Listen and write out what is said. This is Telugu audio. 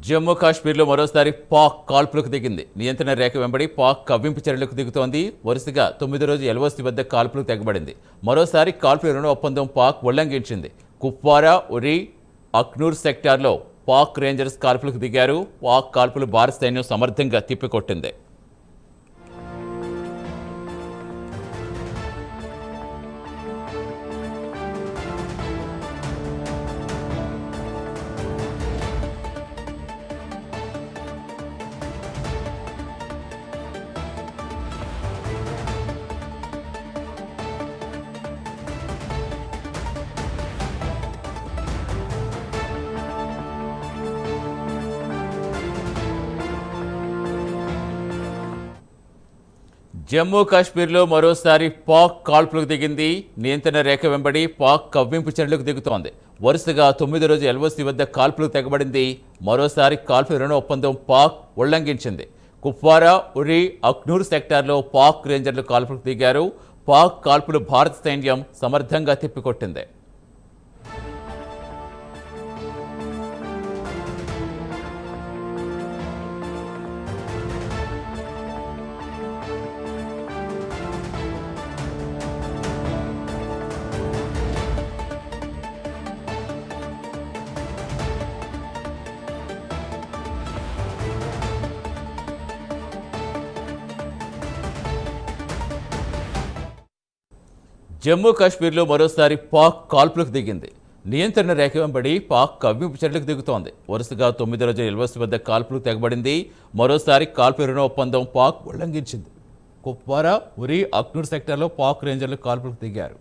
జమ్మూ కాశ్మీర్లో మరోసారి పాక్ కాల్పులకు దిగింది. నియంత్రణ రేఖ వెంబడి పాక్ కవ్వింపు చర్యలకు దిగుతోంది. వరుసగా 9వ రోజు ఎల్ఓసి వద్ద కాల్పులకు తెగబడింది. మరోసారి కాల్పుల రుణ ఒప్పందం పాక్ ఉల్లంఘించింది. కుప్వారా, ఉరి, అఖ్నూర్ సెక్టార్లో పాక్ రేంజర్స్ కాల్పులకు దిగారు. పాక్ కాల్పులు భారత సైన్యం సమర్థంగా తిప్పికొట్టింది. జమ్మూ కాశ్మీర్లో మరోసారి పాక్ కాల్పులకు దిగింది. నియంత్రణ రేఖ వెంబడి పాక్ కవ్వింపు చర్యలకు దిగుతోంది. వరుసగా 9వ రోజు ఎల్ఓసి వద్ద కాల్పులకు తెగబడింది. మరోసారి కాల్పుల రుణ ఒప్పందం పాక్ ఉల్లంఘించింది. కుప్వారా, ఉరి, అఖ్నూర్ సెక్టార్లో పాక్ రేంజర్లు కాల్పులకు దిగారు. పాక్ కాల్పులు భారత సైన్యం సమర్థంగా తిప్పికొట్టింది. జమ్మూ కాశ్మీర్లో మరోసారి పాక్ కాల్పులకు దిగింది. నియంత్రణ రేఖ వెంబడి పాక్ కవ్వింపు చర్యలకు దిగుతోంది. వరుసగా 9వ రోజు ఎల్ఓసి వద్ద కాల్పులకు తెగబడింది. మరోసారి కాల్పుల రుణ ఒప్పందం పాక్ ఉల్లంఘించింది. కుప్వారా, ఉరి, అఖ్నూర్ సెక్టార్లో పాక్ రేంజర్లు కాల్పులకు దిగారు.